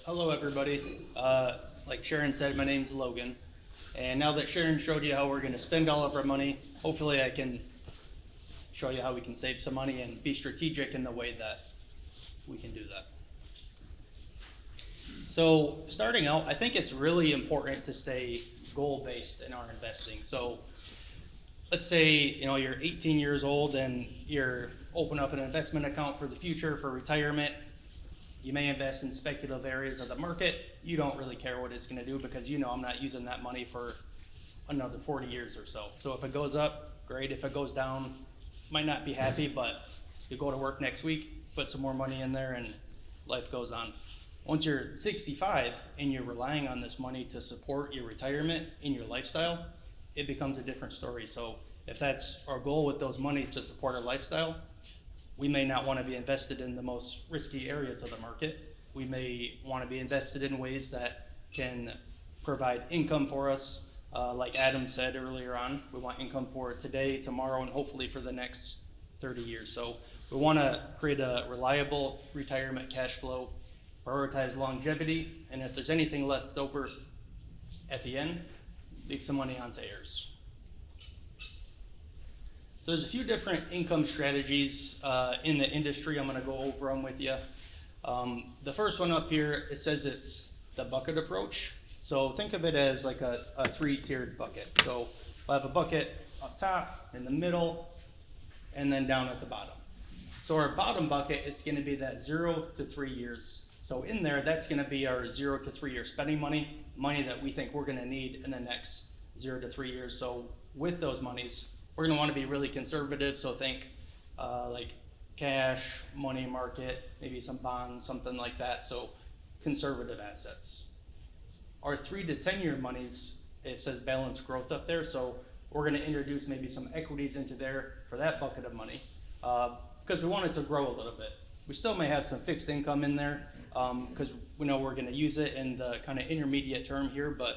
Hello, everybody. Like Sharon said, my name's Logan. And now that Sharon showed you how we're going to spend all of our money, hopefully I can show you how we can save some money and be strategic in the way that we can do that. So starting out, I think it's really important to stay goal-based in our investing. So let's say you're 18 years old and you're open up an investment account for the future, for retirement. You may invest in speculative areas of the market. You don't really care what it's going to do because I'm not using that money for another 40 years or so. So if it goes up, great. If it goes down, might not be happy, but you go to work next week, put some more money in there, and life goes on. Once you're 65 and you're relying on this money to support your retirement and your lifestyle, it becomes a different story. So if that's our goal with those monies to support our lifestyle, we may not want to be invested in the most risky areas of the market. We may want to be invested in ways that can provide income for us. Like Adam said earlier on, we want income for today, tomorrow, and hopefully for the next 30 years. So we want to create a reliable retirement cash flow, prioritize longevity, and if there's anything left over at the end, leave some money onto heirs. So there's a few different income strategies in the industry. I'm going to go over them with you. The first one up here, it says it's the bucket approach. So think of it as like a three-tiered bucket. So we'll have a bucket up top, in the middle, and then down at the bottom. So our bottom bucket is going to be that 0 to 3 years. So in there, that's going to be our 0 to 3 year spending money that we think we're going to need in the next 0 to 3 years. So with those monies, we're going to want to be really conservative. So think like cash, money market, maybe some bonds, something like that. So conservative assets. Our 3 to 10 year monies, it says balanced growth up there. So we're going to introduce maybe some equities into there for that bucket of money because we want it to grow a little bit. We still may have some fixed income in there because we know we're going to use it in the kind of intermediate term here, but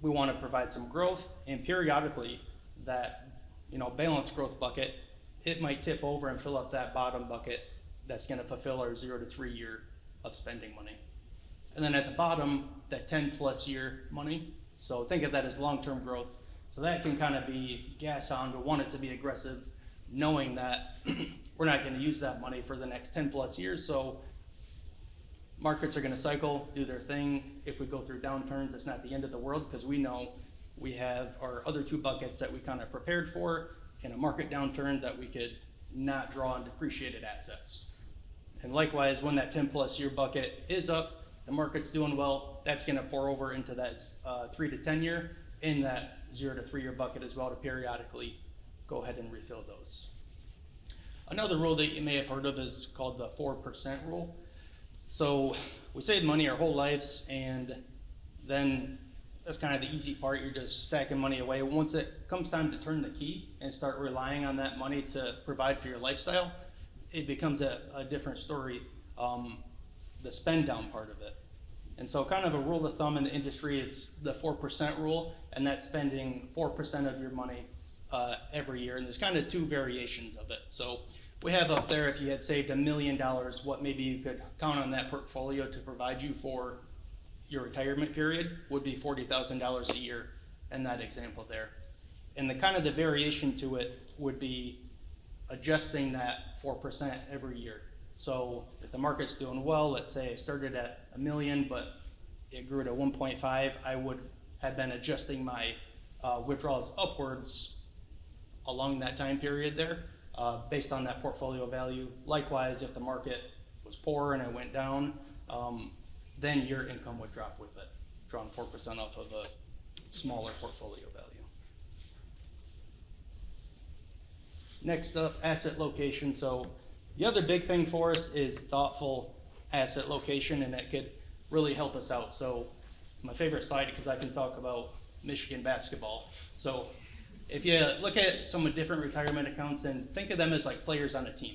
we want to provide some growth, and periodically that balanced growth bucket, it might tip over and fill up that bottom bucket that's going to fulfill our 0 to 3 year of spending money. And then at the bottom, that 10 plus year money. So think of that as long-term growth. So that can kind of be gas on. We want it to be aggressive, knowing that we're not going to use that money for the next 10 plus years. So markets are going to cycle, do their thing. If we go through downturns, it's not the end of the world because we know we have our other two buckets that we kind of prepared for in a market downturn that we could not draw on depreciated assets. And likewise, when that 10 plus year bucket is up, the market's doing well, that's going to pour over into that 3 to 10 year in that 0 to 3 year bucket as well to periodically go ahead and refill those. Another rule that you may have heard of is called the 4% rule. So we save money our whole lives, and then that's kind of the easy part. You're just stacking money away. Once it comes time to turn the key and start relying on that money to provide for your lifestyle, it becomes a different story, the spend down part of it. And so kind of a rule of thumb in the industry, it's the 4% rule, and that's spending 4% of your money every year. And there's kind of two variations of it. So we have up there, if you had saved $1 million, what maybe you could count on that portfolio to provide you for your retirement period would be $40,000 a year in that example there. And the kind of the variation to it would be adjusting that 4% every year. So if the market's doing well, let's say I started at $1 million, but it grew to 1.5, I would have been adjusting my withdrawals upwards along that time period there based on that portfolio value. Likewise, if the market was poor and it went down, then your income would drop with it, drawing 4% off of a smaller portfolio value. Next up, asset location. So the other big thing for us is thoughtful asset location, and it could really help us out. So it's my favorite slide because I can talk about Michigan basketball. So if you look at some different retirement accounts and think of them as like players on a team.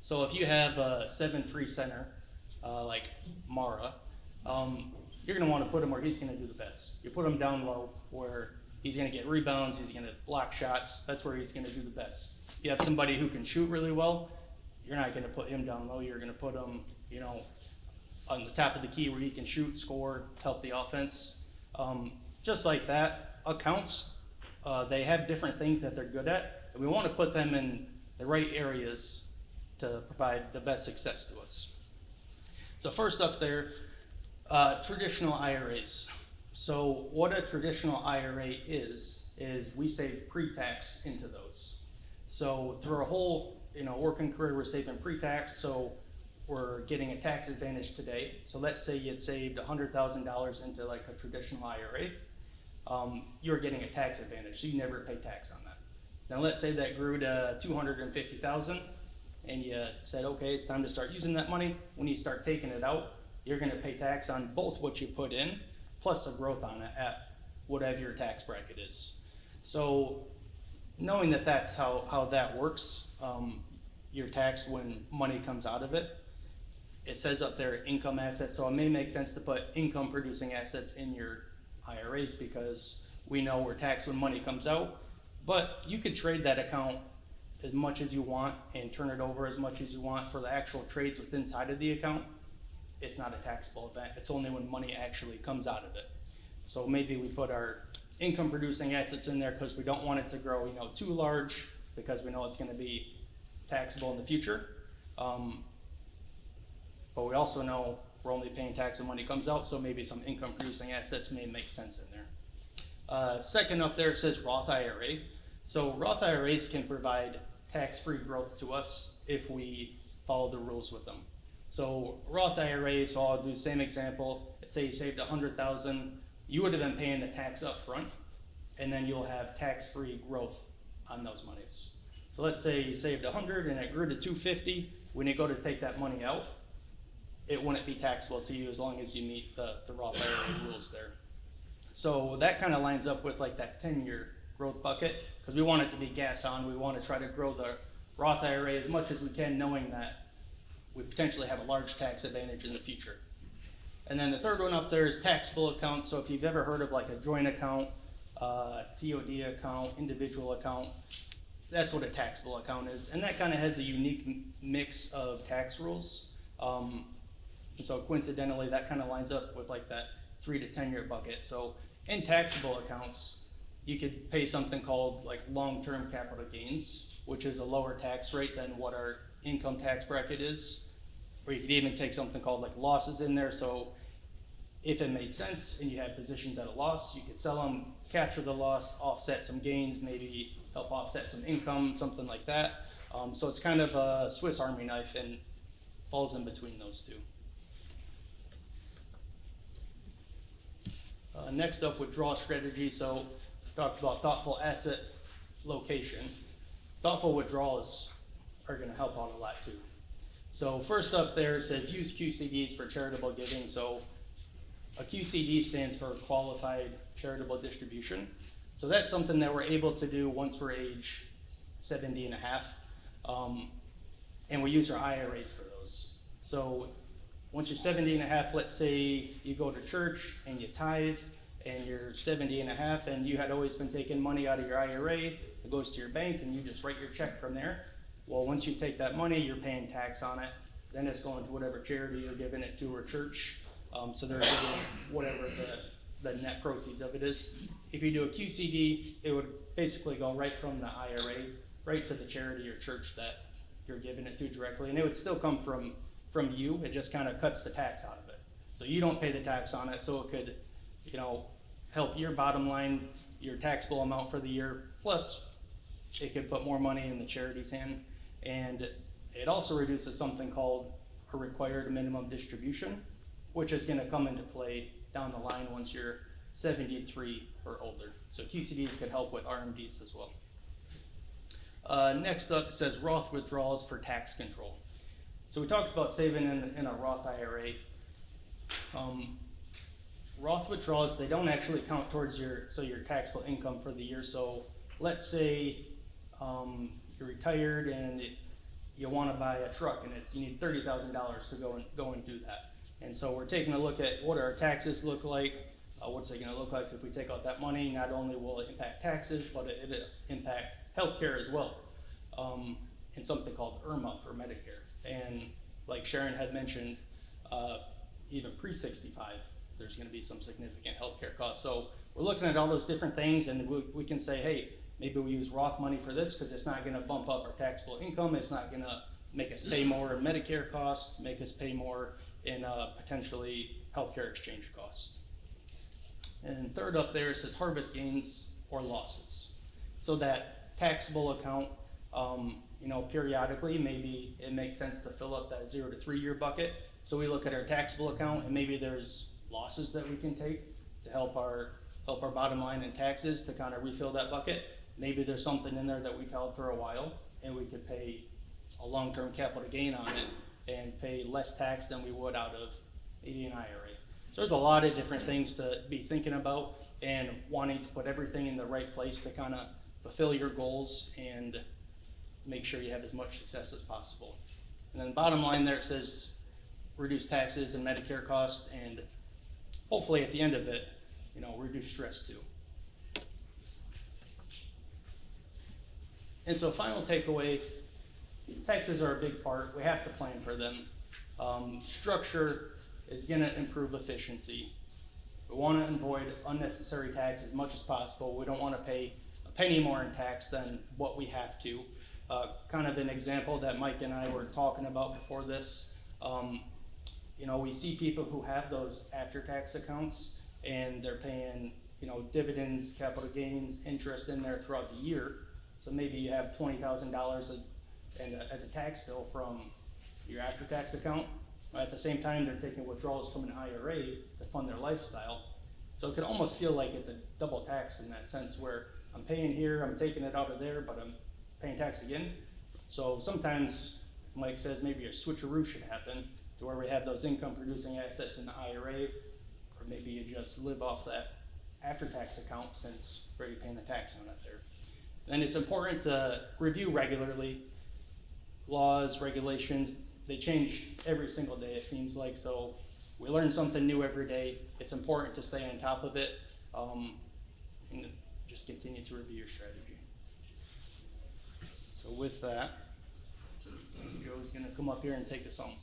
So if you have a 7-3 center like Mara, you're going to want to put him where he's going to do the best. You put him down low where he's going to get rebounds, he's going to block shots. That's where he's going to do the best. If you have somebody who can shoot really well, you're not going to put him down low. You're going to put him, on the top of the key where he can shoot, score, help the offense. Just like that, accounts, they have different things that they're good at, and we want to put them in the right areas to provide the best success to us. So first up there, traditional IRAs. So what a traditional IRA is we save pre-tax into those. So through our whole working career, we're saving pre-tax, so we're getting a tax advantage today. So let's say you had saved $100,000 into like a traditional IRA. You're getting a tax advantage, so you never pay tax on that. Now let's say that grew to $250,000, and you said, okay, it's time to start using that money. When you start taking it out, you're going to pay tax on both what you put in plus a growth on it at whatever your tax bracket is. So knowing that that's how that works, you're taxed when money comes out of it. It says up there income assets, so it may make sense to put income producing assets in your IRAs because we know we're taxed when money comes out, but you could trade that account as much as you want and turn it over as much as you want for the actual trades within inside of the account. It's not a taxable event. It's only when money actually comes out of it. So maybe we put our income producing assets in there because we don't want it to grow too large because we know it's going to be taxable in the future. But we also know we're only paying tax when money comes out, so maybe some income producing assets may make sense in there. Second up there, it says Roth IRA. So Roth IRAs can provide tax-free growth to us if we follow the rules with them. So Roth IRA, so I'll do the same example. Let's say you saved $100,000, you would have been paying the tax up front, and then you'll have tax-free growth on those monies. So let's say you saved $100 and it grew to $250. When you go to take that money out, it wouldn't be taxable to you as long as you meet the Roth IRA rules there. So that kind of lines up with like that 10-year growth bucket because we want it to be gas on. We want to try to grow the Roth IRA as much as we can, knowing that we potentially have a large tax advantage in the future. And then the third one up there is taxable accounts. So if you've ever heard of like a joint account, TOD account, individual account, that's what a taxable account is. And that kind of has a unique mix of tax rules. And so coincidentally, that kind of lines up with like that 3 to 10 year bucket. So in taxable accounts, you could pay something called like long-term capital gains, which is a lower tax rate than what our income tax bracket is. Or you could even take something called like losses in there. So if it made sense and you had positions at a loss, you could sell them, capture the loss, offset some gains, maybe help offset some income, something like that. So it's kind of a Swiss Army knife and falls in between those two. Next up, withdrawal strategy. So talked about thoughtful asset location. Thoughtful withdrawals are going to help out a lot too. So first up there, it says use QCDs for charitable giving. So a QCD stands for Qualified Charitable Distribution. So that's something that we're able to do once we're age 70 and a half. And we use our IRAs for those. So once you're 70 and a half, let's say you go to church and you tithe and you're 70 and a half and you had always been taking money out of your IRA, it goes to your bank and you just write your check from there. Well, once you take that money, you're paying tax on it. Then it's going to whatever charity you're giving it to or church. So they're giving whatever the net proceeds of it is. If you do a QCD, it would basically go right from the IRA right to the charity or church that you're giving it to directly. And it would still come from you. It just kind of cuts the tax out of it. So you don't pay the tax on it. So it could, help your bottom line, your taxable amount for the year. Plus, it could put more money in the charity's hand. And it also reduces something called a required minimum distribution, which is going to come into play down the line once you're 73 or older. So QCDs could help with RMDs as well. Next up, it says Roth withdrawals for tax control. So we talked about saving in a Roth IRA. Roth withdrawals, they don't actually count towards your taxable income for the year. So let's say you're retired and you want to buy a truck and you need $30,000 to go and do that. And so we're taking a look at what our taxes look like. What's it going to look like if we take out that money? Not only will it impact taxes, but it'll impact healthcare as well. And something called IRMA for Medicare. And like Sharon had mentioned, even pre-65, there's going to be some significant healthcare costs. So we're looking at all those different things, and we can say, hey, maybe we use Roth money for this because it's not going to bump up our taxable income. It's not going to make us pay more in Medicare costs, make us pay more in potentially healthcare exchange costs. And third up there, it says harvest gains or losses. So that taxable account, periodically, maybe it makes sense to fill up that 0 to 3 year bucket. So we look at our taxable account, and maybe there's losses that we can take to help our bottom line in taxes to kind of refill that bucket. Maybe there's something in there that we've held for a while, and we could pay a long-term capital gain on it and pay less tax than we would out of an IRA. So there's a lot of different things to be thinking about and wanting to put everything in the right place to kind of fulfill your goals and make sure you have as much success as possible. And then bottom line there, it says reduce taxes and Medicare costs, and hopefully at the end of it, reduce stress too. And so final takeaway, taxes are a big part. We have to plan for them. Structure is going to improve efficiency. We want to avoid unnecessary tax as much as possible. We don't want to pay a penny more in tax than what we have to. Kind of an example that Mike and I were talking about before this. We see people who have those after-tax accounts, and they're paying, dividends, capital gains, interest in there throughout the year. So maybe you have $20,000 as a tax bill from your after-tax account. At the same time, they're taking withdrawals from an IRA to fund their lifestyle. So it can almost feel like it's a double tax in that sense, where I'm paying here, I'm taking it out of there, but I'm paying tax again. So sometimes, Mike says, maybe a switcheroo should happen to where we have those income-producing assets in the IRA, or maybe you just live off that after-tax account since you're already paying the tax on it there. And it's important to review regularly. Laws, regulations, they change every single day, it seems like, so we learn something new every day. It's important to stay on top of it, and just continue to review your strategy. So with that, Joe's gonna come up here and take us home.